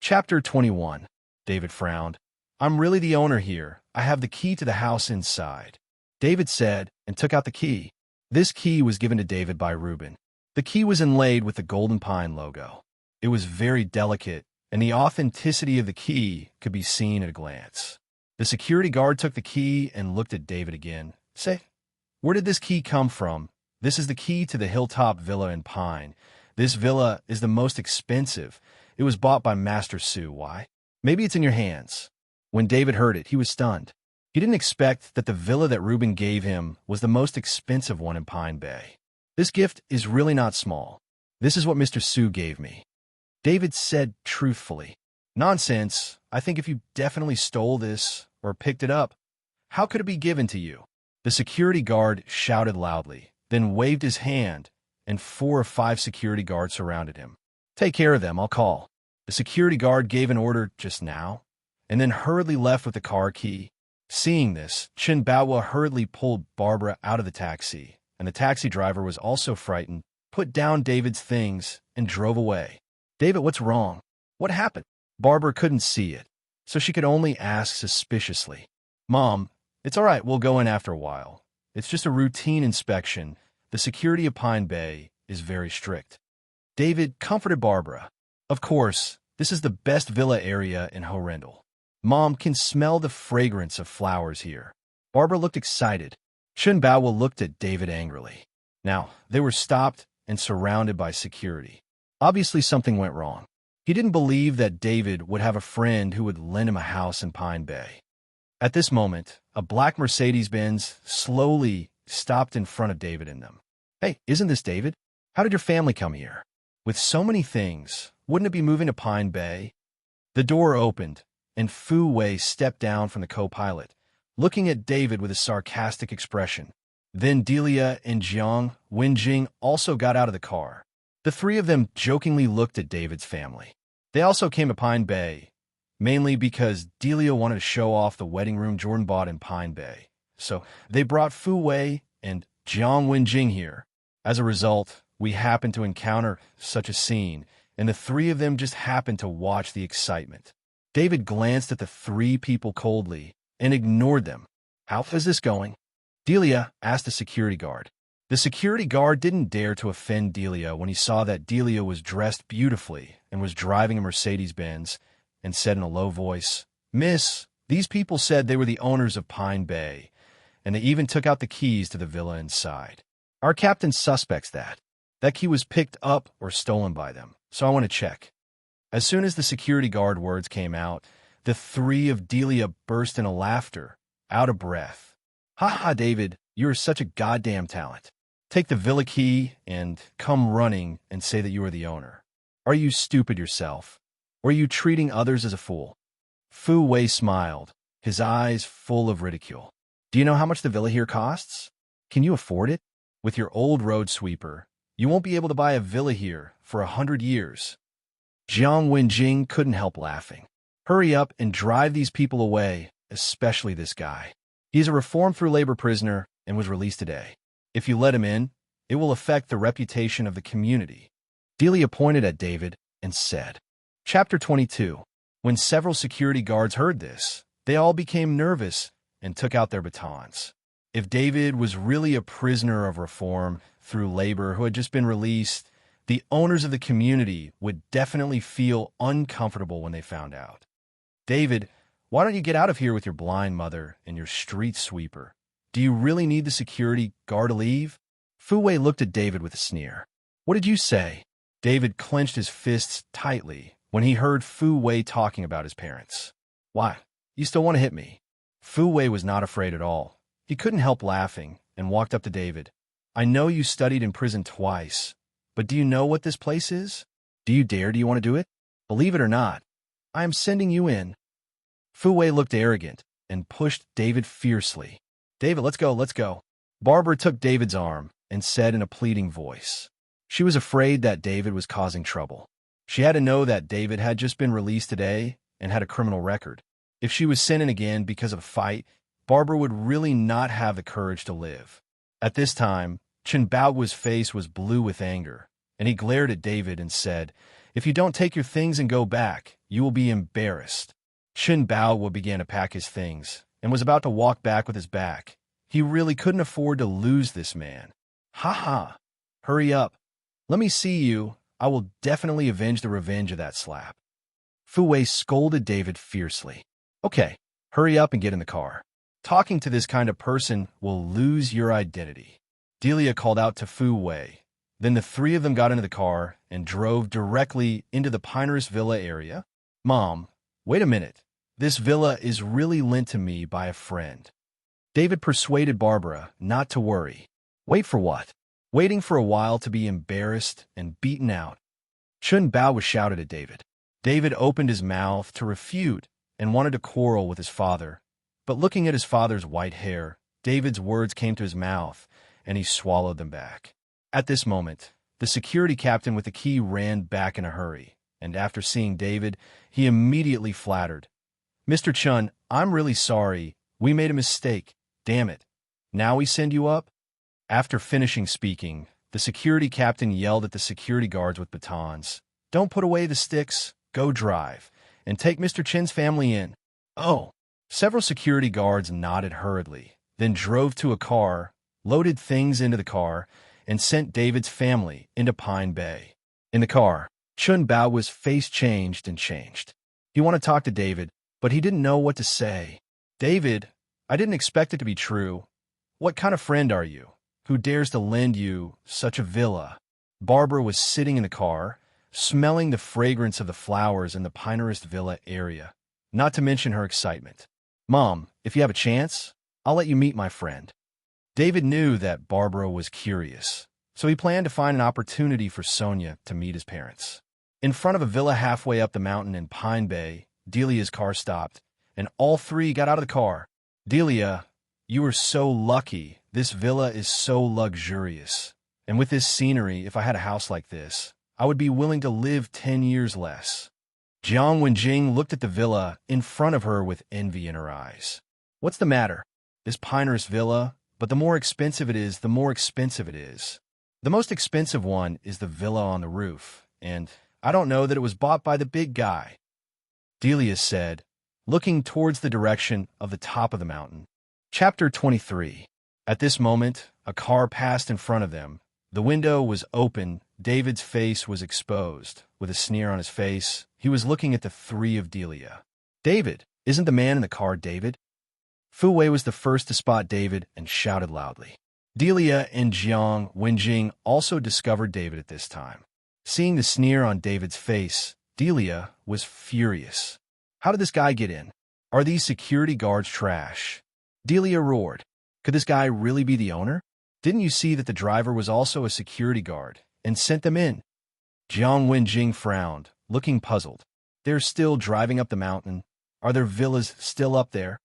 Chapter 21. David frowned. I'm really the owner here. I have the key to the house inside. David said, and took out the key. This key was given to David by Reuben. The key was inlaid with the Golden Pine logo. It was very delicate, and the authenticity of the key could be seen at a glance. The security guard took the key and looked at David again. Say, where did this key come from? This is the key to the Hilltop Villa in Pine. This villa is the most expensive. It was bought by Master Sue. Why? Maybe it's in your hands. When David heard it, he was stunned. He didn't expect that the villa that Reuben gave him was the most expensive one in Pine Bay. This gift is really not small. This is what Mr. Sue gave me. David said truthfully. Nonsense. I think if you definitely stole this or picked it up, how could it be given to you? The security guard shouted loudly, then waved his hand, and 4 or 5 security guards surrounded him. Take care of them, I'll call. The security guard gave an order just now, and then hurriedly left with the car key. Seeing this, Chen Baowa hurriedly pulled Barbara out of the taxi, and the taxi driver was also frightened, put down David's things, and drove away. David, what's wrong? What happened? Barbara couldn't see it, so she could only ask suspiciously. Mom, it's all right, we'll go in after a while. It's just a routine inspection. The security of Pine Bay is very strict. David comforted Barbara. Of course, this is the best villa area in Horrendal. Mom can smell the fragrance of flowers here. Barbara looked excited. Chen Baowa looked at David angrily. Now, they were stopped and surrounded by security. Obviously, something went wrong. He didn't believe that David would have a friend who would lend him a house in Pine Bay. At this moment, a black Mercedes-Benz slowly stopped in front of David and them. Hey, isn't this David? How did your family come here? With so many things, wouldn't it be moving to Pine Bay? The door opened, and Fu Wei stepped down from the co-pilot, looking at David with a sarcastic expression. Then Delia and Jiang Wenjing also got out of the car. The 3 of them jokingly looked at David's family. They also came to Pine Bay, mainly because Delia wanted to show off the wedding room Jordan bought in Pine Bay. So they brought Fu Wei and Jiang Wenjing here. As a result, we happened to encounter such a scene, and the 3 of them just happened to watch the excitement. David glanced at the 3 people coldly and ignored them. How is this going? Delia asked the security guard. The security guard didn't dare to offend Delia when he saw that Delia was dressed beautifully and was driving a Mercedes-Benz, and said in a low voice, Miss, these people said they were the owners of Pine Bay, and they even took out the keys to the villa inside. Our captain suspects that key was picked up or stolen by them, so I want to check. As soon as the security guard words came out, the 3 of Delia burst into laughter, out of breath. Ha ha, David, you're such a goddamn talent. Take the villa key and come running and say that you are the owner. Are you stupid yourself? Or are you treating others as a fool? Fu Wei smiled, his eyes full of ridicule. Do you know how much the villa here costs? Can you afford it? With your old road sweeper, you won't be able to buy a villa here for 100 years. Jiang Wenjing couldn't help laughing. Hurry up and drive these people away, especially this guy. He's a reformed through labor prisoner and was released today. If you let him in, it will affect the reputation of the community. Delia pointed at David and said. Chapter 22. When several security guards heard this, they all became nervous and took out their batons. If David was really a prisoner of reform through labor who had just been released, the owners of the community would definitely feel uncomfortable when they found out. David, why don't you get out of here with your blind mother and your street sweeper? Do you really need the security guard to leave? Fu Wei looked at David with a sneer. What did you say? David clenched his fists tightly when he heard Fu Wei talking about his parents. Why? You still want to hit me? Fu Wei was not afraid at all. He couldn't help laughing and walked up to David. I know you studied in prison twice, but do you know what this place is? Do you dare? Do you want to do it? Believe it or not, I am sending you in. Fu Wei looked arrogant and pushed David fiercely. David, let's go, let's go. Barbara took David's arm and said in a pleading voice. She was afraid that David was causing trouble. She had to know that David had just been released today and had a criminal record. If she was sent in again because of a fight, Barbara would really not have the courage to live. At this time, Chen Baowa's face was blue with anger, and he glared at David and said, If you don't take your things and go back, you will be embarrassed. Chen Bao began to pack his things and was about to walk back with his back. He really couldn't afford to lose this man. Ha ha! Hurry up. Let me see you. I will definitely avenge the revenge of that slap. Fu Wei scolded David fiercely. Okay, hurry up and get in the car. Talking to this kind of person will lose your identity. Delia called out to Fu Wei. Then the three of them got into the car and drove directly into the Pinehurst Villa area. Mom, wait a minute. This villa is really lent to me by a friend. David persuaded Barbara not to worry. Wait for what? Waiting for a while to be embarrassed and beaten out. Chun Bao was shouted at David. David opened his mouth to refute and wanted to quarrel with his father. But looking at his father's white hair, David's words came to his mouth, and he swallowed them back. At this moment, the security captain with the key ran back in a hurry, and after seeing David, he immediately flattered. Mr. Chun, I'm really sorry. We made a mistake. Damn it. Now we send you up? After finishing speaking, the security captain yelled at the security guards with batons. Don't put away the sticks. Go drive. And take Mr. Chen's family in. Oh. Several security guards nodded hurriedly, then drove to a car, loaded things into the car, and sent David's family into Pine Bay. In the car, Chun Bao was face-changed and changed. He wanted to talk to David, but he didn't know what to say. David, I didn't expect it to be true. What kind of friend are you, who dares to lend you such a villa? Barbara was sitting in the car, smelling the fragrance of the flowers in the Pinehurst Villa area, not to mention her excitement. Mom, if you have a chance, I'll let you meet my friend. David knew that Barbara was curious, so he planned to find an opportunity for Sonia to meet his parents. In front of a villa halfway up the mountain in Pine Bay, Delia's car stopped, and all three got out of the car. Delia, you are so lucky. This villa is so luxurious. And with this scenery, if I had a house like this, I would be willing to live 10 years less. Jiang Wenjing looked at the villa in front of her with envy in her eyes. What's the matter? This Pinehurst villa, but the more expensive it is, the more expensive it is. The most expensive one is the villa on the roof, and I don't know that it was bought by the big guy. Delia said, looking towards the direction of the top of the mountain. Chapter 23. At this moment, a car passed in front of them. The window was open. David's face was exposed. With a sneer on his face, he was looking at the three of Delia. David, isn't the man in the car David? Fu Wei was the first to spot David and shouted loudly. Delia and Jiang Wenjing also discovered David at this time. Seeing the sneer on David's face, Delia was furious. How did this guy get in? Are these security guards trash? Delia roared. Could this guy really be the owner? Didn't you see that the driver was also a security guard and sent them in? Jiang Wenjing frowned, looking puzzled. They're still driving up the mountain. Are their villas still up there?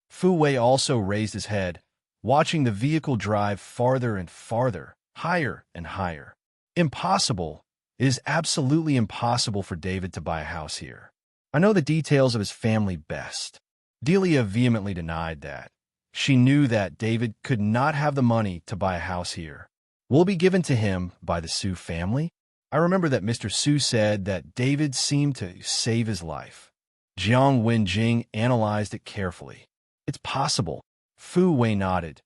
Fu Wei also raised his head, watching the vehicle drive farther and farther, higher and higher. Impossible. It is absolutely impossible for David to buy a house here. I know the details of his family best. Delia vehemently denied that. She knew that David could not have the money to buy a house here. Will it be given to him by the Su family? I remember that Mr. Su said that David seemed to save his life. Jiang Wenjing analyzed it carefully. It's possible. Fu Wei nodded.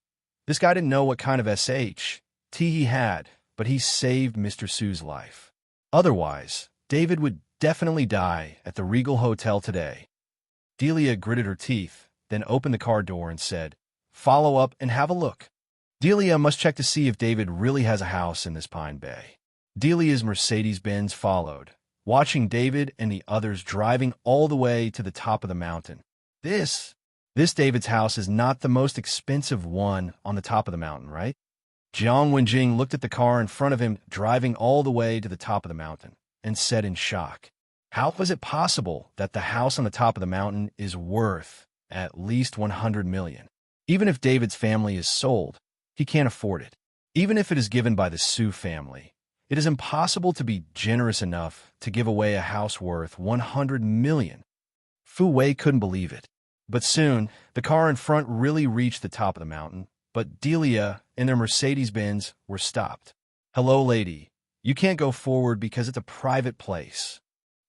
This guy didn't know what kind of SHT he had, but he saved Mr. Su's life. Otherwise, David would definitely die at the Regal Hotel today. Delia gritted her teeth, then opened the car door and said, "Follow up and have a look." Delia must check to see if David really has a house in this Pine Bay. Delia's Mercedes-Benz followed, watching David and the others driving all the way to the top of the mountain. This David's house is not the most expensive one on the top of the mountain, right? Jiang Wenjing looked at the car in front of him driving all the way to the top of the mountain and said in shock, "How is it possible that the house on the top of the mountain is worth at least 100 million? Even if David's family is sold, he can't afford it. Even if it is given by the Su family, it is impossible to be generous enough to give away a house worth 100 million. Fu Wei couldn't believe it. But soon, the car in front really reached the top of the mountain, but Delia and their Mercedes-Benz were stopped. "Hello, lady. You can't go forward because it's a private place."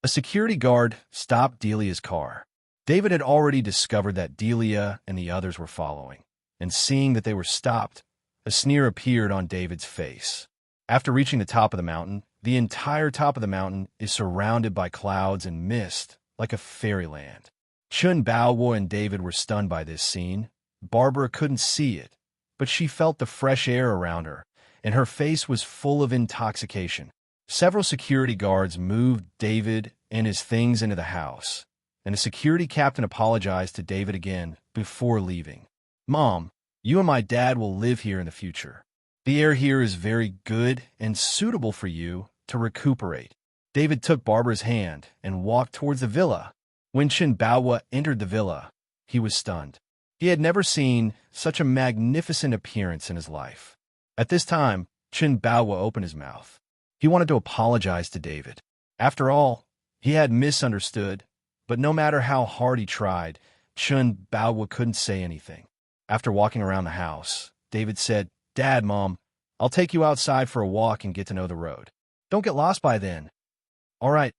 A security guard stopped Delia's car. David had already discovered that Delia and the others were following, and seeing that they were stopped, a sneer appeared on David's face. After reaching the top of the mountain, the entire top of the mountain is surrounded by clouds and mist, like a fairyland. Chun Baowo and David were stunned by this scene. Barbara couldn't see it, but she felt the fresh air around her, and her face was full of intoxication. Several security guards moved David and his things into the house, and the security captain apologized to David again before leaving. "Mom, you and my dad will live here in the future. The air here is very good and suitable for you to recuperate." David took Barbara's hand and walked towards the villa. When Chen Baowa entered the villa, he was stunned. He had never seen such a magnificent appearance in his life. At this time, Chen Baowa opened his mouth. He wanted to apologize to David. After all, he had misunderstood, but no matter how hard he tried, Chen Baowa couldn't say anything. After walking around the house, David said, "Dad, Mom, I'll take you outside for a walk and get to know the road. Don't get lost by then." All right,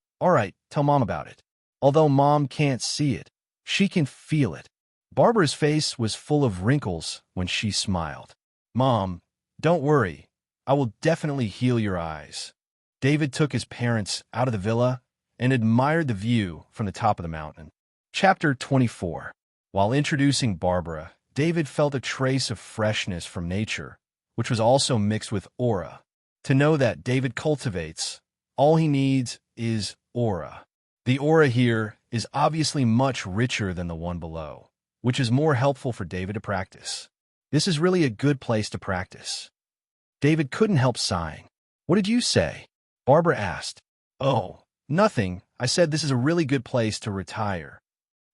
tell Mom about it." Although Mom can't see it, she can feel it. Barbara's face was full of wrinkles when she smiled. "Mom, don't worry. I will definitely heal your eyes." David took his parents out of the villa and admired the view from the top of the mountain. Chapter 24. While introducing Barbara, David felt a trace of freshness from nature, which was also mixed with aura. To know that David cultivates, all he needs is aura. The aura here is obviously much richer than the one below, which is more helpful for David to practice. This is really a good place to practice. David couldn't help sighing. "What did you say?" Barbara asked. "Oh, nothing. I said this is a really good place to retire."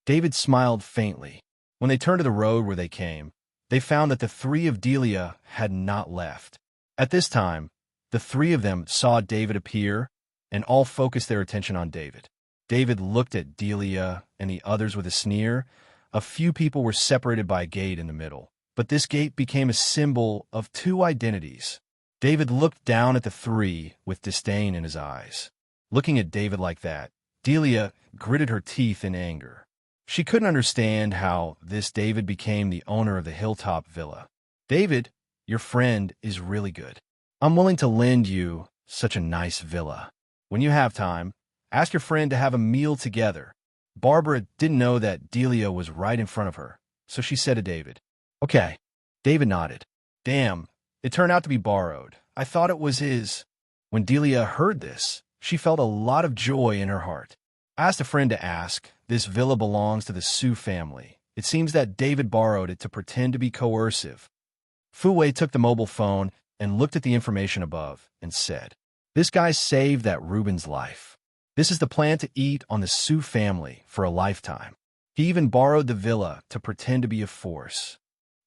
David smiled faintly. When they turned to the road where they came, they found that the three of Delia had not left. At this time, the three of them saw David appear, and all focused their attention on David. David looked at Delia and the others with a sneer. A few people were separated by a gate in the middle, but this gate became a symbol of two identities. David looked down at the three with disdain in his eyes. Looking at David like that, Delia gritted her teeth in anger. She couldn't understand how this David became the owner of the hilltop villa. "David, your friend is really good. I'm willing to lend you such a nice villa. When you have time, ask your friend to have a meal together." Barbara didn't know that Delia was right in front of her, so she said to David, "Okay." David nodded. "Damn, it turned out to be borrowed. I thought it was his." When Delia heard this, she felt a lot of joy in her heart. "I asked a friend to ask. This villa belongs to the Su family. It seems that David borrowed it to pretend to be coercive." Fu Wei took the mobile phone and looked at the information above and said, "This guy saved that Ruben's life. This is the plan to eat on the Su family for a lifetime. He even borrowed the villa to pretend to be a force."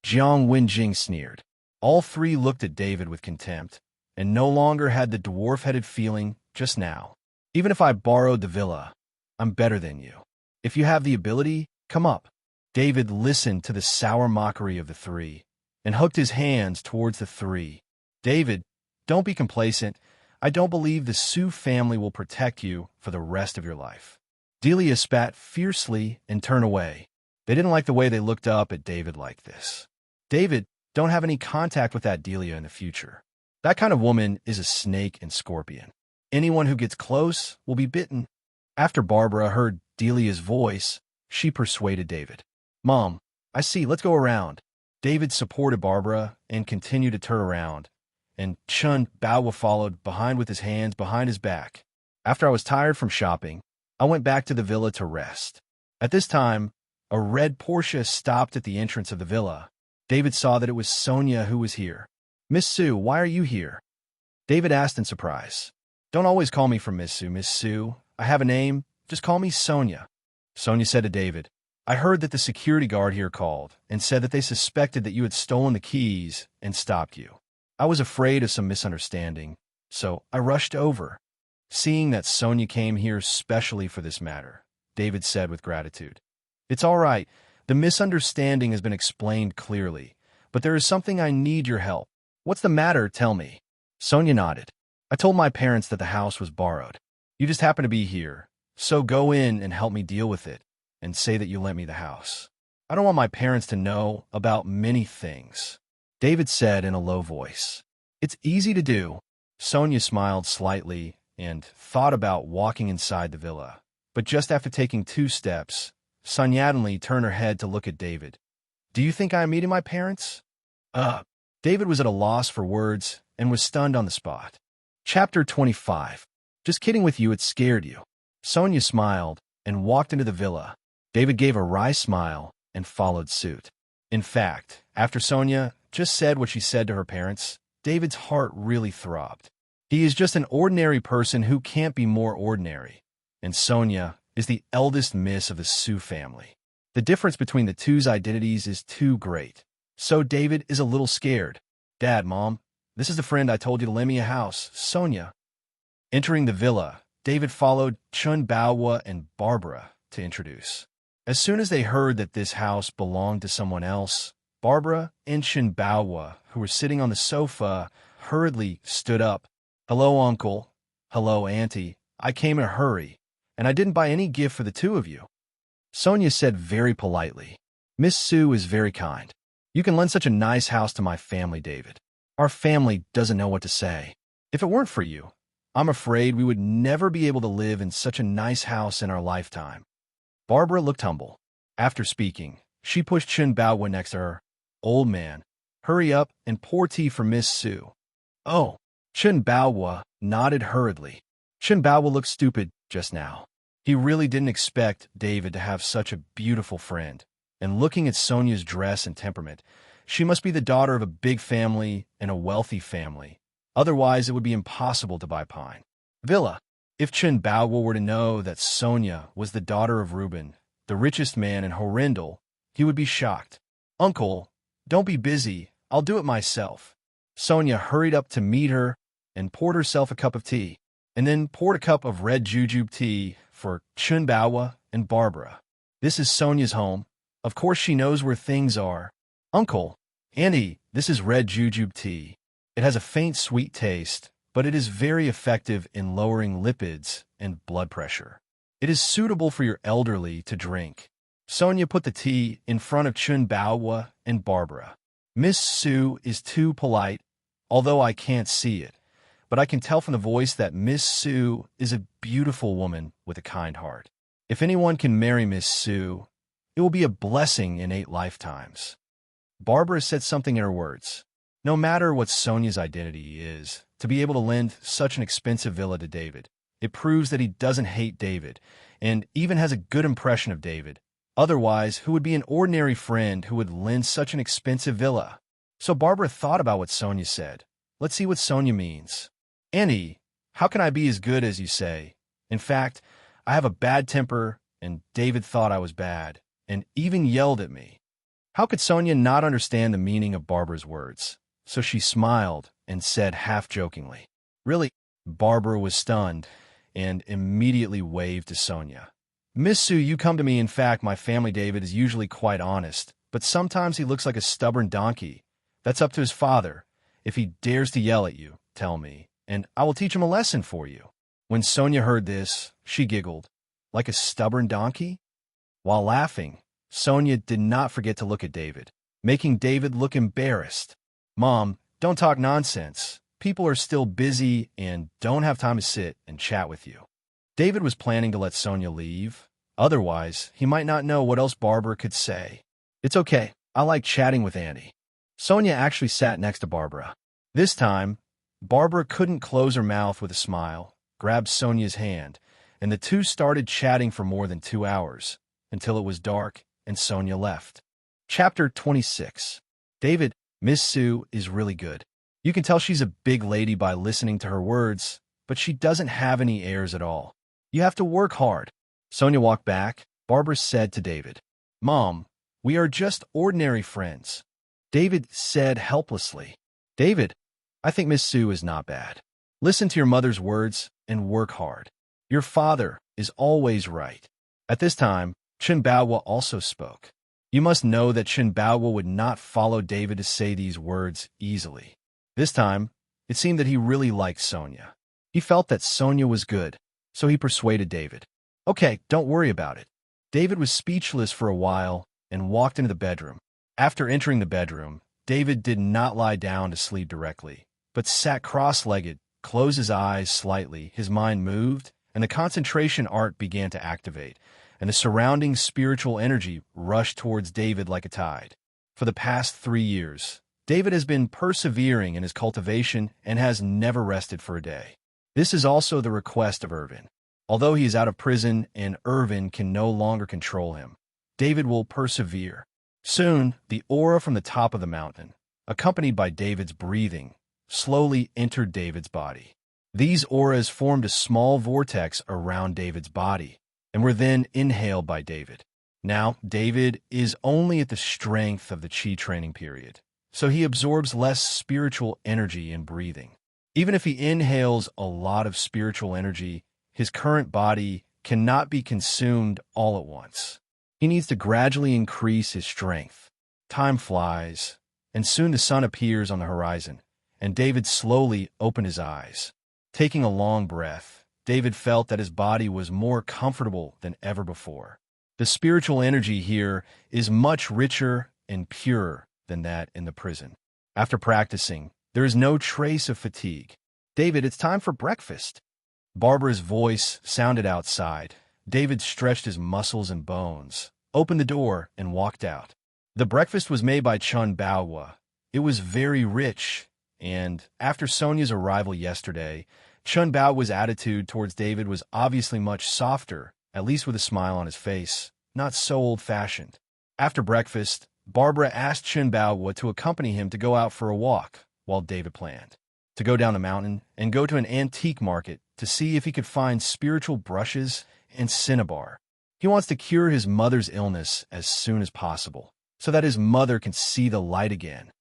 Jiang Wenjing sneered. All three looked at David with contempt, and no longer had the dwarf-headed feeling just now. "Even if I borrowed the villa, I'm better than you. If you have the ability, come up." David listened to the sour mockery of the three and hooked his hands towards the three. "David, don't be complacent. I don't believe the Su family will protect you for the rest of your life." Delia spat fiercely and turned away. They didn't like the way they looked up at David like this. "David, don't have any contact with that Delia in the future. That kind of woman is a snake and scorpion. Anyone who gets close will be bitten." After Barbara heard Delia's voice, she persuaded David. "Mom, I see. Let's go around." David supported Barbara and continued to turn around, and Chun Baowa followed behind with his hands behind his back. After I was tired from shopping, I went back to the villa to rest. At this time, a red Porsche stopped at the entrance of the villa. David saw that it was Sonia who was here. "Miss Su, why are you here?" David asked in surprise. "Don't always call me from Miss Su, Miss Su. I have a name. Just call me Sonia." Sonia said to David, "I heard that the security guard here called and said that they suspected that you had stolen the keys and stopped you. I was afraid of some misunderstanding, so I rushed over." Seeing that Sonia came here specially for this matter, David said with gratitude, "It's all right. The misunderstanding has been explained clearly, but there is something I need your help." "What's the matter? Tell me." Sonia nodded. "I told my parents that the house was borrowed. You just happened to be here, So go in and help me deal with it, and say that you lent me the house. I don't want my parents to know about many things, David said in a low voice. It's easy to do. Sonia smiled slightly and thought about walking inside the villa. But just after taking 2 steps, suddenly turned her head to look at David. Do you think I am meeting my parents? David was at a loss for words and was stunned on the spot. Chapter 25. Just kidding with you, it scared you. Sonia smiled and walked into the villa. David gave a wry smile and followed suit. In fact, after Sonia just said what she said to her parents, David's heart really throbbed. He is just an ordinary person who can't be more ordinary. And Sonia is the eldest miss of the Sue family. The difference between the two's identities is too great. So David is a little scared. Dad, Mom, this is the friend I told you to lend me a house, Sonia. Entering the villa, David followed Chun Baowa and Barbara to introduce. As soon as they heard that this house belonged to someone else, Barbara and Chun Baowa, who were sitting on the sofa, hurriedly stood up. Hello, Uncle. Hello, Auntie. I came in a hurry, and I didn't buy any gift for the 2 of you. Sonia said very politely, Miss Sue is very kind. You can lend such a nice house to my family, David. Our family doesn't know what to say. If it weren't for you, I'm afraid we would never be able to live in such a nice house in our lifetime. Barbara looked humble. After speaking, she pushed Chun Baowa next to her. Old man, hurry up and pour tea for Miss Sue. Oh, Chun Baowa nodded hurriedly. Chun Baowa looked stupid just now. He really didn't expect David to have such a beautiful friend. And looking at Sonia's dress and temperament, she must be the daughter of a big family and a wealthy family. Otherwise, it would be impossible to buy Pine Villa. If Chun Baowa were to know that Sonia was the daughter of Reuben, the richest man in Horrendal, he would be shocked. Uncle, don't be busy. I'll do it myself. Sonia hurried up to meet her and poured herself a cup of tea, and then poured a cup of red jujube tea for Chun Baowa and Barbara. This is Sonia's home. Of course she knows where things are. Uncle, Auntie, this is red jujube tea. It has a faint sweet taste, but it is very effective in lowering lipids and blood pressure. It is suitable for your elderly to drink. Sonia put the tea in front of Chun Baowa and Barbara. Miss Sue is too polite, although I can't see it. But I can tell from the voice that Miss Sue is a beautiful woman with a kind heart. If anyone can marry Miss Sue, it will be a blessing in 8 lifetimes. Barbara said something in her words. No matter what Sonia's identity is, to be able to lend such an expensive villa to David, it proves that he doesn't hate David, and even has a good impression of David. Otherwise, who would be an ordinary friend who would lend such an expensive villa? So Barbara thought about what Sonia said. Let's see what Sonia means. Annie, how can I be as good as you say? In fact, I have a bad temper, and David thought I was bad, and even yelled at me. How could Sonia not understand the meaning of Barbara's words? So she smiled and said half-jokingly, Really? Barbara was stunned and immediately waved to Sonia. Miss Sue, you come to me. In fact, my family David is usually quite honest, but sometimes he looks like a stubborn donkey. That's up to his father. If he dares to yell at you, tell me, and I will teach him a lesson for you. When Sonia heard this, she giggled. Like a stubborn donkey? While laughing, Sonia did not forget to look at David, making David look embarrassed. Mom, don't talk nonsense. People are still busy and don't have time to sit and chat with you. David was planning to let Sonia leave. Otherwise, he might not know what else Barbara could say. It's okay. I like chatting with Annie. Sonia actually sat next to Barbara. This time, Barbara couldn't close her mouth with a smile, grabbed Sonia's hand, and the two started chatting for more than 2 hours, until it was dark and Sonia left. Chapter 26. David, Miss Sue is really good. You can tell she's a big lady by listening to her words, but she doesn't have any airs at all. You have to work hard. Sonia walked back. Barbara said to David, Mom, we are just ordinary friends. David said helplessly, David, I think Miss Sue is not bad. Listen to your mother's words and work hard. Your father is always right. At this time, Chun Baowa also spoke. You must know that Chun Baowa would not follow David to say these words easily. This time, it seemed that he really liked Sonia. He felt that Sonia was good, so he persuaded David. Okay, don't worry about it. David was speechless for a while and walked into the bedroom. After entering the bedroom, David did not lie down to sleep directly, but sat cross-legged, closed his eyes slightly, his mind moved, and the concentration art began to activate, and the surrounding spiritual energy rushed towards David like a tide. For the past 3 years, David has been persevering in his cultivation and has never rested for a day. This is also the request of Irvin. Although he is out of prison and Irvin can no longer control him, David will persevere. Soon, the aura from the top of the mountain, accompanied by David's breathing, slowly entered David's body. These auras formed a small vortex around David's body and were then inhaled by David. Now, David is only at the strength of the chi training period, so he absorbs less spiritual energy in breathing. Even if he inhales a lot of spiritual energy, his current body cannot be consumed all at once. He needs to gradually increase his strength. Time flies, and soon the sun appears on the horizon, and David slowly opened his eyes. Taking a long breath, David felt that his body was more comfortable than ever before. The spiritual energy here is much richer and purer than that in the prison. After practicing, there is no trace of fatigue. David, it's time for breakfast. Barbara's voice sounded outside. David stretched his muscles and bones, opened the door, and walked out. The breakfast was made by Chun Baowa. It was very rich, and after Sonia's arrival yesterday, Chun Baowa's attitude towards David was obviously much softer, at least with a smile on his face, not so old-fashioned. After breakfast, Barbara asked Chun Baowa to accompany him to go out for a walk, while David planned to go down the mountain and go to an antique market to see if he could find spiritual brushes and cinnabar. He wants to cure his mother's illness as soon as possible, so that his mother can see the light again.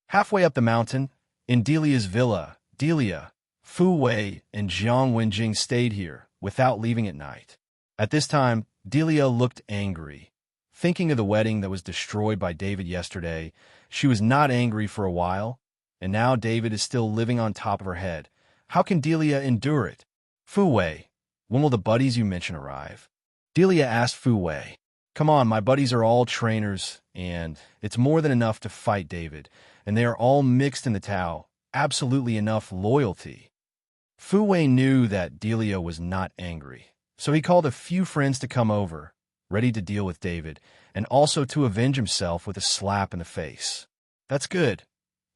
Halfway up the mountain, in Delia's villa, Delia, Fu Wei, and Jiang Wenjing stayed here without leaving at night. At this time, Delia looked angry. Thinking of the wedding that was destroyed by David yesterday, she was not angry for a while, and now David is still living on top of her head. How can Delia endure it? Fu Wei, when will the buddies you mentioned arrive? Delia asked Fu Wei. Come on, my buddies are all trainers, and it's more than enough to fight David, and they are all mixed in the Tao, absolutely enough loyalty. Fu Wei knew that Delia was not angry, so he called a few friends to come over, ready to deal with David, and also to avenge himself with a slap in the face. That's good.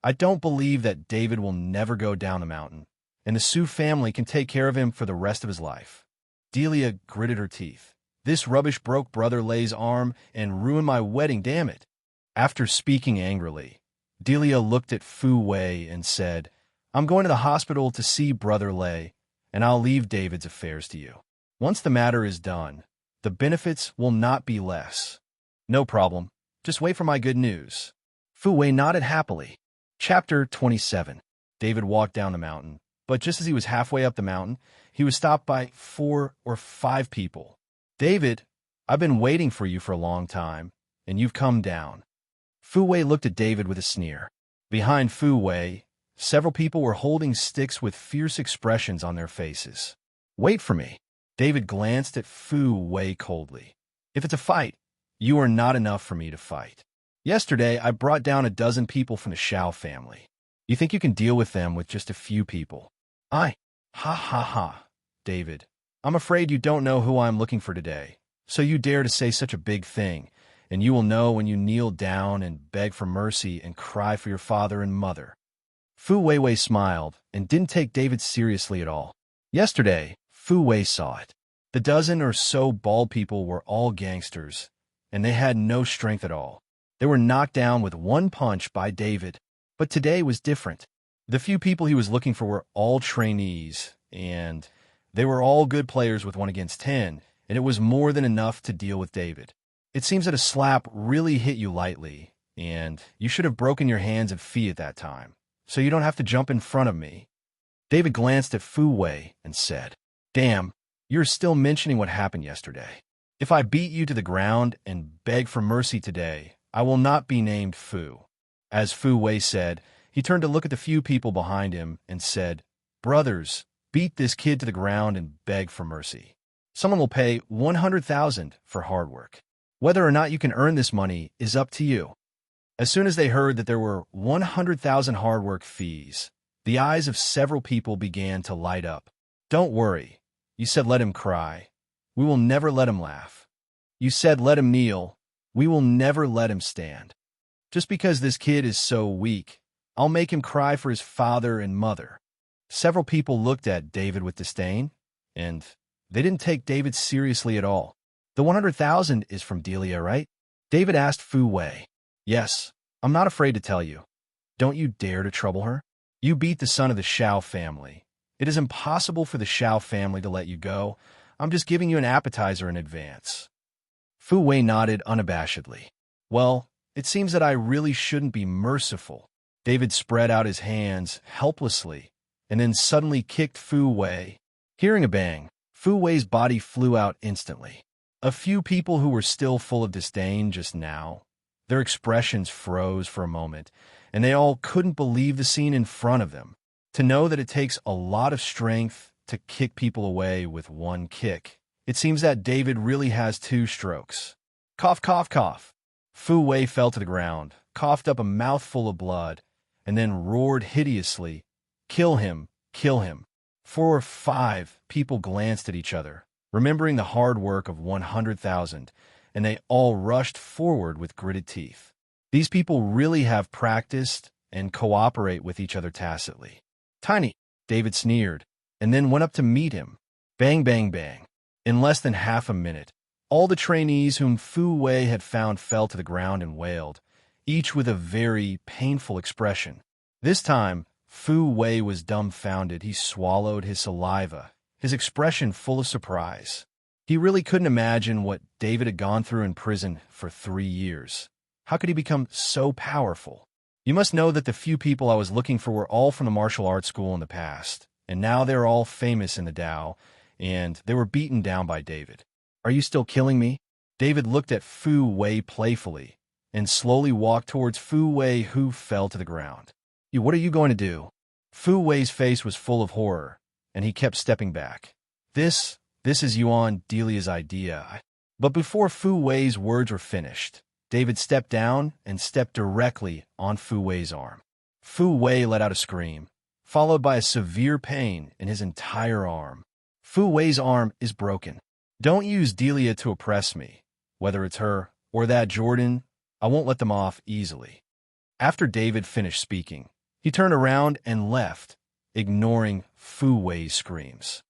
I don't believe that David will never go down the mountain, and the Su family can take care of him for the rest of his life. Delia gritted her teeth. This rubbish broke Brother Lei's arm and ruined my wedding, damn it. After speaking angrily, Delia looked at Fu Wei and said, I'm going to the hospital to see Brother Lei, and I'll leave David's affairs to you. Once the matter is done, the benefits will not be less. No problem. Just wait for my good news. Fu Wei nodded happily. Chapter 27. David walked down the mountain, but just as he was halfway up the mountain, he was stopped by 4 or 5 people. David, I've been waiting for you for a long time, and you've come down. Fu Wei looked at David with a sneer. Behind Fu Wei, several people were holding sticks with fierce expressions on their faces. Wait for me. David glanced at Fu Wei coldly. If it's a fight, you are not enough for me to fight. Yesterday, I brought down a dozen people from the Shao family. You think you can deal with them with just a few people? Ha ha ha, David. I'm afraid you don't know who I'm looking for today, so you dare to say such a big thing, and you will know when you kneel down and beg for mercy and cry for your father and mother. Fu Weiwei smiled and didn't take David seriously at all. Yesterday, Fu Wei saw it. The dozen or so bald people were all gangsters, and they had no strength at all. They were knocked down with one punch by David, but today was different. The few people he was looking for were all trainees, and they were all good players with 1 against 10, and it was more than enough to deal with David. It seems that a slap really hit you lightly, and you should have broken your hands and feet at that time, so you don't have to jump in front of me. David glanced at Fu Wei and said, Damn, you're still mentioning what happened yesterday. If I beat you to the ground and beg for mercy today, I will not be named Fu. As Fu Wei said, he turned to look at the few people behind him and said, Brothers, beat this kid to the ground and beg for mercy. Someone will pay 100,000 for hard work. Whether or not you can earn this money is up to you. As soon as they heard that there were 100,000 hard work fees, the eyes of several people began to light up. Don't worry. You said let him cry. We will never let him laugh. You said let him kneel. We will never let him stand. Just because this kid is so weak, I'll make him cry for his father and mother. Several people looked at David with disdain, and they didn't take David seriously at all. The 100,000 is from Delia, right? David asked Fu Wei. Yes, I'm not afraid to tell you. Don't you dare to trouble her. You beat the son of the Shao family. It is impossible for the Shao family to let you go. I'm just giving you an appetizer in advance. Fu Wei nodded unabashedly. Well, it seems that I really shouldn't be merciful. David spread out his hands helplessly and then suddenly kicked Fu Wei. Hearing a bang, Fu Wei's body flew out instantly. A few people who were still full of disdain just now, their expressions froze for a moment, and they all couldn't believe the scene in front of them. To know that it takes a lot of strength to kick people away with one kick. It seems that David really has two strokes. Cough, cough, cough. Fu Wei fell to the ground, coughed up a mouthful of blood, and then roared hideously, "Kill him! Kill him!" 4 or 5 people glanced at each other, remembering the hard work of 100,000, and they all rushed forward with gritted teeth. These people really have practiced and cooperate with each other tacitly. Tiny, David sneered, and then went up to meet him. Bang, bang, bang. In less than half a minute, all the trainees whom Fu Wei had found fell to the ground and wailed, each with a very painful expression. This time, Fu Wei was dumbfounded. He swallowed his saliva, his expression full of surprise. He really couldn't imagine what David had gone through in prison for 3 years. How could he become so powerful? You must know that the few people I was looking for were all from the martial arts school in the past, and now they're all famous in the Tao, and they were beaten down by David. Are you still killing me? David looked at Fu Wei playfully, and slowly walked towards Fu Wei, who fell to the ground. What are you going to do? Fu Wei's face was full of horror, and he kept stepping back. This is Yuan Delia's idea. But before Fu Wei's words were finished, David stepped down and stepped directly on Fu Wei's arm. Fu Wei let out a scream, followed by a severe pain in his entire arm. Fu Wei's arm is broken. Don't use Delia to oppress me. Whether it's her or that Jordan, I won't let them off easily. After David finished speaking, he turned around and left, ignoring Fu Wei's screams.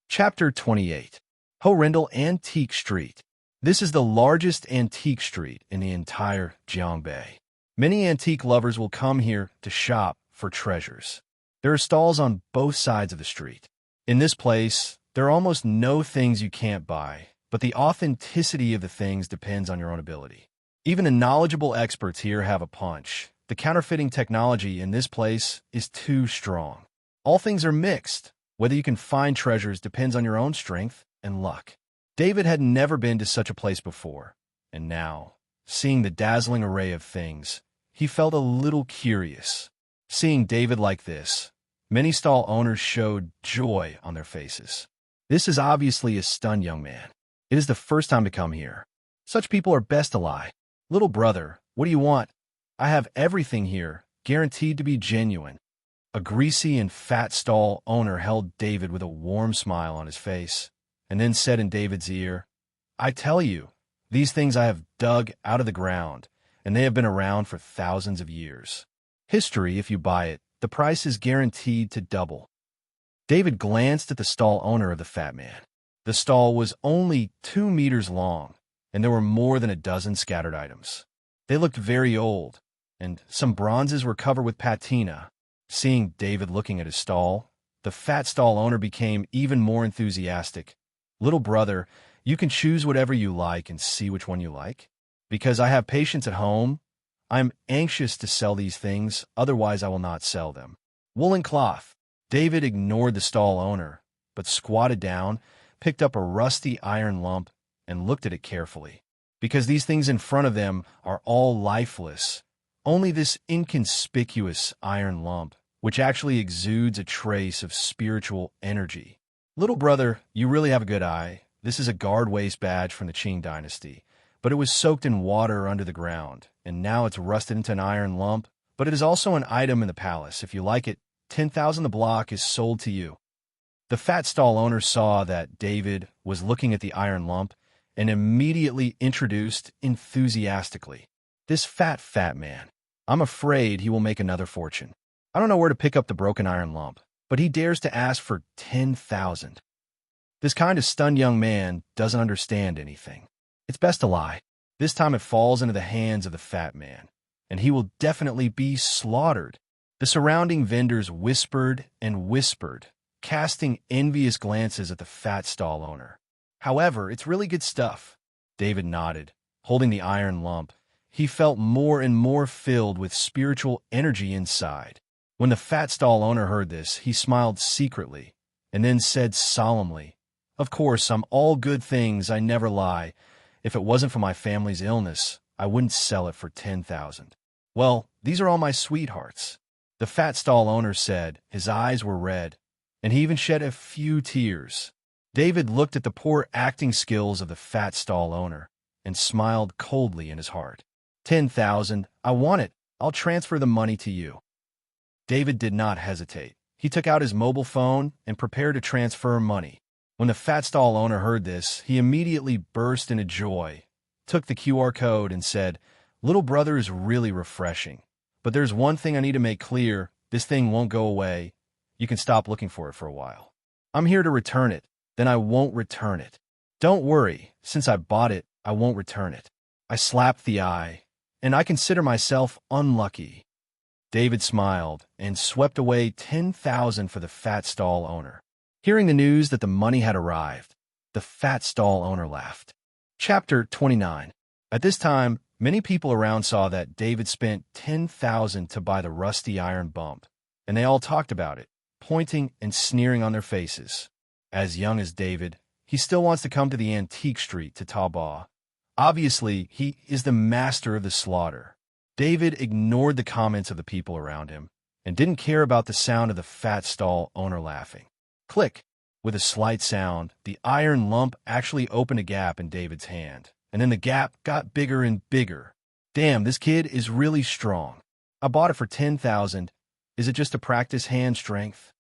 Chapter 28. Horrendal Antique Street. This is the largest antique street in the entire Jiangbei. Many antique lovers will come here to shop for treasures. There are stalls on both sides of the street. In this place, there are almost no things you can't buy, but the authenticity of the things depends on your own ability. Even the knowledgeable experts here have a punch. The counterfeiting technology in this place is too strong. All things are mixed. Whether you can find treasures depends on your own strength and luck. David had never been to such a place before, and now, seeing the dazzling array of things, he felt a little curious. Seeing David like this, many stall owners showed joy on their faces. This is obviously a stunned young man. It is the first time to come here. Such people are best to lie. Little brother, what do you want? I have everything here, guaranteed to be genuine. A greasy and fat stall owner held David with a warm smile on his face, and then said in David's ear, I tell you, these things I have dug out of the ground, and they have been around for thousands of years. History, if you buy it, the price is guaranteed to double. David glanced at the stall owner of the fat man. The stall was only 2 meters long, and there were more than a dozen scattered items. They looked very old, and some bronzes were covered with patina. Seeing David looking at his stall, the fat stall owner became even more enthusiastic. Little brother, you can choose whatever you like and see which one you like. Because I have patients at home, I'm anxious to sell these things, otherwise I will not sell them. Woolen cloth. David ignored the stall owner, but squatted down, picked up a rusty iron lump, and looked at it carefully. Because these things in front of them are all lifeless. Only this inconspicuous iron lump, which actually exudes a trace of spiritual energy. Little brother, you really have a good eye. This is a guard waist badge from the Qing dynasty, but it was soaked in water under the ground, and now it's rusted into an iron lump. But it is also an item in the palace. If you like it, 10,000 the block is sold to you. The fat stall owner saw that David was looking at the iron lump and immediately introduced enthusiastically. This fat man. I'm afraid he will make another fortune. I don't know where to pick up the broken iron lump, but he dares to ask for 10,000. This kind of stunned young man doesn't understand anything. It's best to lie. This time it falls into the hands of the fat man, and he will definitely be slaughtered. The surrounding vendors whispered and whispered, casting envious glances at the fat stall owner. However, it's really good stuff. David nodded, holding the iron lump. He felt more and more filled with spiritual energy inside. When the fat stall owner heard this, he smiled secretly, and then said solemnly, "Of course, I'm all good things, I never lie. If it wasn't for my family's illness, I wouldn't sell it for 10,000. Well, these are all my sweethearts." The fat stall owner said. His eyes were red, and he even shed a few tears. David looked at the poor acting skills of the fat stall owner and smiled coldly in his heart. 10,000, I want it. I'll transfer the money to you. David did not hesitate. He took out his mobile phone and prepared to transfer money. When the fat stall owner heard this, he immediately burst into joy, took the QR code and said, "Little brother is really refreshing. But there's one thing I need to make clear. This thing won't go away. You can stop looking for it for a while. I'm here to return it. Then I won't return it. Don't worry. Since I bought it, I won't return it." I slapped the eye, and I consider myself unlucky. David smiled and swept away 10,000 for the fat stall owner. Hearing the news that the money had arrived, the fat stall owner laughed. Chapter 29. At this time, many people around saw that David spent 10,000 to buy the rusty iron bump, and they all talked about it, pointing and sneering on their faces. As young as David, he still wants to come to the antique street to Taobao. Obviously, he is the master of the slaughter. David ignored the comments of the people around him and didn't care about the sound of the fat stall owner laughing. Click! With a slight sound, the iron lump actually opened a gap in David's hand, and then the gap got bigger and bigger. Damn, this kid is really strong. I bought it for 10,000. Is it just to practice hand strength?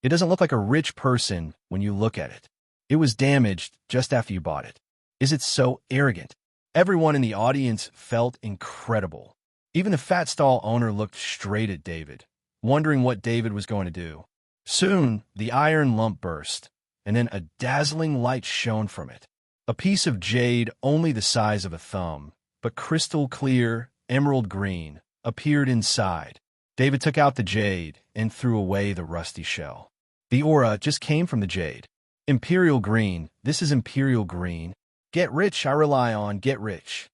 It doesn't look like a rich person when you look at it. It was damaged just after you bought it. Is it so arrogant? Everyone in the audience felt incredible. Even the fat stall owner looked straight at David, wondering what David was going to do. Soon, the iron lump burst, and then a dazzling light shone from it. A piece of jade only the size of a thumb, but crystal clear, emerald green, appeared inside. David took out the jade and threw away the rusty shell. The aura just came from the jade. Imperial green. This is imperial green. Get rich, I rely on, get rich.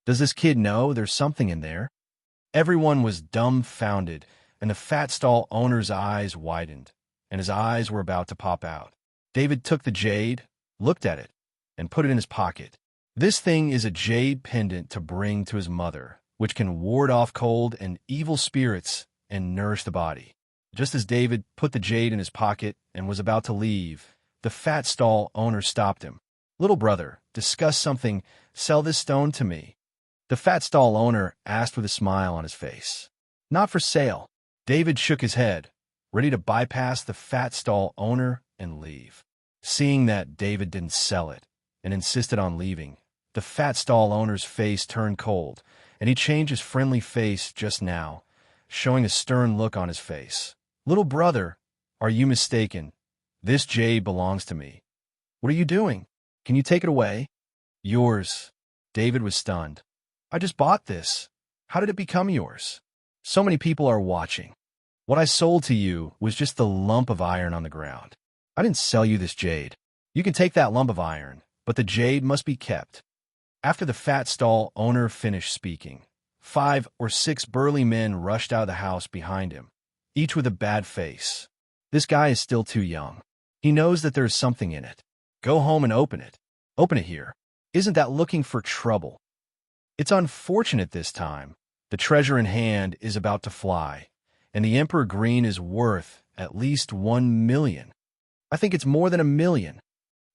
Does this kid know there's something in there? Everyone was dumbfounded, and the fat stall owner's eyes widened, and his eyes were about to pop out. David took the jade, looked at it, and put it in his pocket. This thing is a jade pendant to bring to his mother, which can ward off cold and evil spirits and nourish the body. Just as David put the jade in his pocket and was about to leave, the fat stall owner stopped him. "Little brother, discuss something. Sell this stone to me." The fat stall owner asked with a smile on his face. "Not for sale." David shook his head, ready to bypass the fat stall owner and leave. Seeing that David didn't sell it and insisted on leaving, the fat stall owner's face turned cold, and he changed his friendly face just now, showing a stern look on his face. "Little brother, are you mistaken? This jade belongs to me." "What are you doing? Can you take it away?" "Yours." David was stunned. "I just bought this. How did it become yours? So many people are watching. What I sold to you was just the lump of iron on the ground. I didn't sell you this jade. You can take that lump of iron, but the jade must be kept." After the fat stall owner finished speaking, 5 or 6 burly men rushed out of the house behind him, each with a bad face. This guy is still too young. He knows that there's something in it. Go home and open it. Open it here. Isn't that looking for trouble? It's unfortunate this time. The treasure in hand is about to fly, and the Emperor Green is worth at least 1 million. I think it's more than 1 million.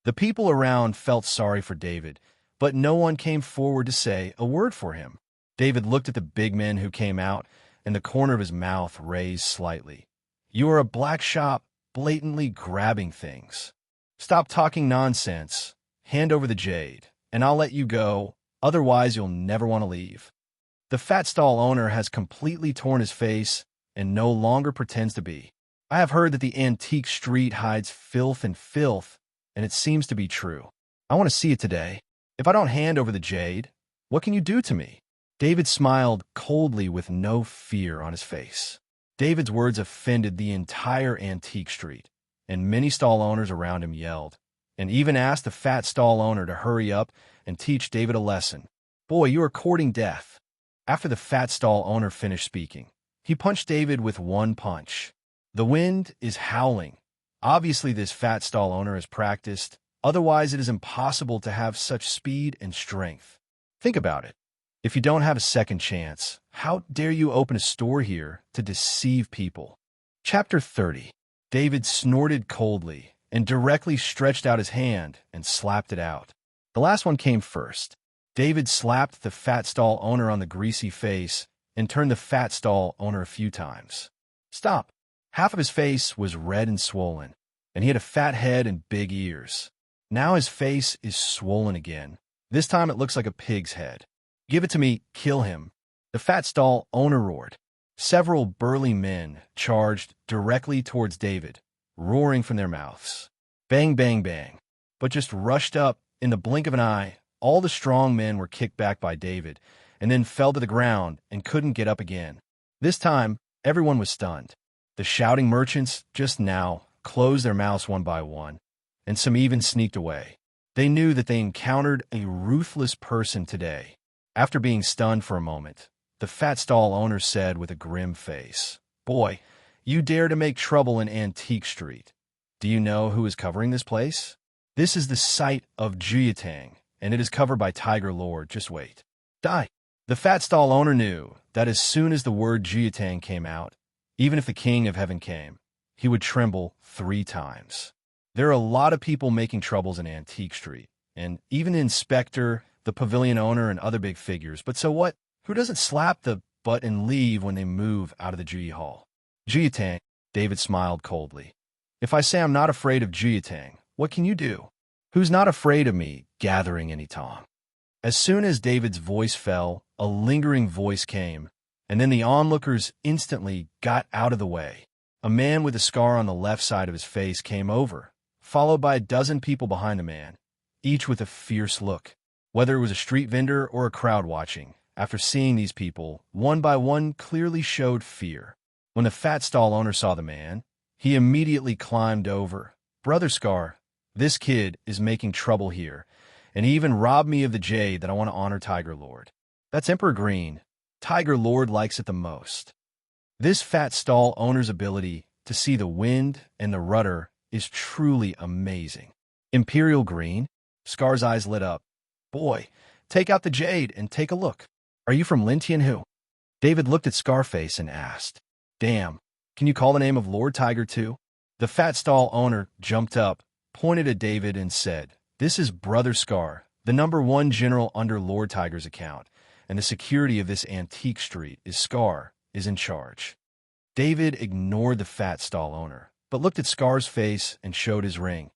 The people around felt sorry for David, but no one came forward to say a word for him. David looked at the big men who came out, and the corner of his mouth raised slightly. "You are a black shop, blatantly grabbing things. Stop talking nonsense. Hand over the jade, and I'll let you go, otherwise you'll never want to leave." The fat stall owner has completely torn his face and no longer pretends to be. "I have heard that the antique street hides filth, and it seems to be true. I want to see it today. If I don't hand over the jade, what can you do to me?" David smiled coldly with no fear on his face. David's words offended the entire antique street, and many stall owners around him yelled, and even asked the fat stall owner to hurry up and teach David a lesson. "Boy, you are courting death." After the fat stall owner finished speaking, he punched David with one punch. The wind is howling. Obviously, this fat stall owner has practiced, otherwise it is impossible to have such speed and strength. Think about it. If you don't have a second chance, how dare you open a store here to deceive people? Chapter 30. David snorted coldly and directly stretched out his hand and slapped it out. The last one came first. David slapped the fat stall owner on the greasy face and turned the fat stall owner a few times. "Stop." Half of his face was red and swollen, and he had a fat head and big ears. Now his face is swollen again. This time it looks like a pig's head. "Give it to me, kill him," the fat stall owner roared. Several burly men charged directly towards David, roaring from their mouths. Bang, bang, bang. But just rushed up in the blink of an eye. All the strong men were kicked back by David, and then fell to the ground and couldn't get up again. This time, everyone was stunned. The shouting merchants just now closed their mouths one by one, and some even sneaked away. They knew that they encountered a ruthless person today. After being stunned for a moment, the fat stall owner said with a grim face, "Boy, you dare to make trouble in Antique Street. Do you know who is covering this place? This is the site of Jiatang, and it is covered by Tiger Lord. Just wait. Die." The fat stall owner knew that as soon as the word Jiatang came out, even if the King of Heaven came, he would tremble 3 times. There are a lot of people making troubles in Antique Street, and even the inspector, the pavilion owner, and other big figures. But so what? Who doesn't slap the butt and leave when they move out of the Ji Hall? "Jiatang," David smiled coldly. "If I say I'm not afraid of Jiatang, what can you do? Who's not afraid of me gathering any tong?" As soon as David's voice fell, a lingering voice came, and then the onlookers instantly got out of the way. A man with a scar on the left side of his face came over, followed by a dozen people behind the man, each with a fierce look. Whether it was a street vendor or a crowd watching, after seeing these people, one by one clearly showed fear. When the fat stall owner saw the man, he immediately climbed over. "Brother Scar, this kid is making trouble here, and he even robbed me of the jade that I want to honor Tiger Lord. That's Emperor Green. Tiger Lord likes it the most." This fat stall owner's ability to see the wind and the rudder is truly amazing. "Imperial Green?" Scar's eyes lit up. "Boy, take out the jade and take a look. Are you from Lin Tianhu?" David looked at Scarface and asked, "Damn, can you call the name of Lord Tiger too?" The fat stall owner jumped up, pointed at David, and said, "This is Brother Scar, the #1 general under Lord Tiger's account, and the security of this antique street is Scar is in charge." David ignored the fat stall owner, but looked at Scar's face and showed his ring.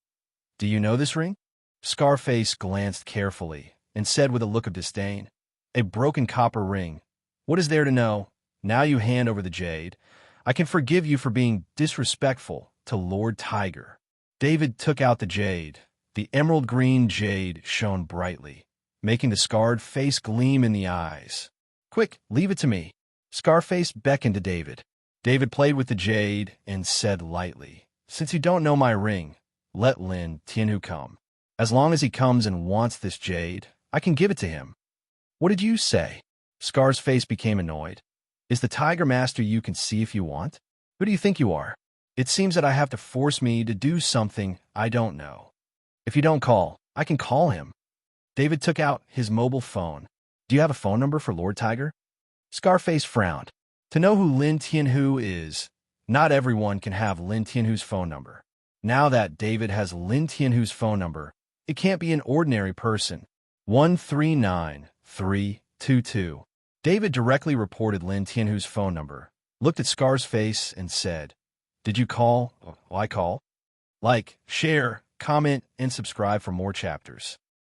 "Do you know this ring?" Scarface glanced carefully and said with a look of disdain, "A broken copper ring. What is there to know? Now you hand over the jade. I can forgive you for being disrespectful to Lord Tiger." David took out the jade. The emerald green jade shone brightly, making the scarred face gleam in the eyes. "Quick, leave it to me." Scarface beckoned to David. David played with the jade and said lightly, "Since you don't know my ring, let Lin Tianhu come. As long as he comes and wants this jade, I can give it to him." "What did you say?" Scar's face became annoyed. "Is the Tiger Master you can see if you want? Who do you think you are? It seems that I have to force me to do something I don't know. If you don't call, I can call him." David took out his mobile phone. "Do you have a phone number for Lord Tiger?" Scarface frowned. To know who Lin Tianhu is, not everyone can have Lin Tianhu's phone number. Now that David has Lin Tianhu's phone number, It can't be an ordinary person. 139-322. David directly reported Lin Tianhu's phone number, looked at Scar's face, and said, "Did you call?" "Why call?" Like, share, comment, and subscribe for more chapters.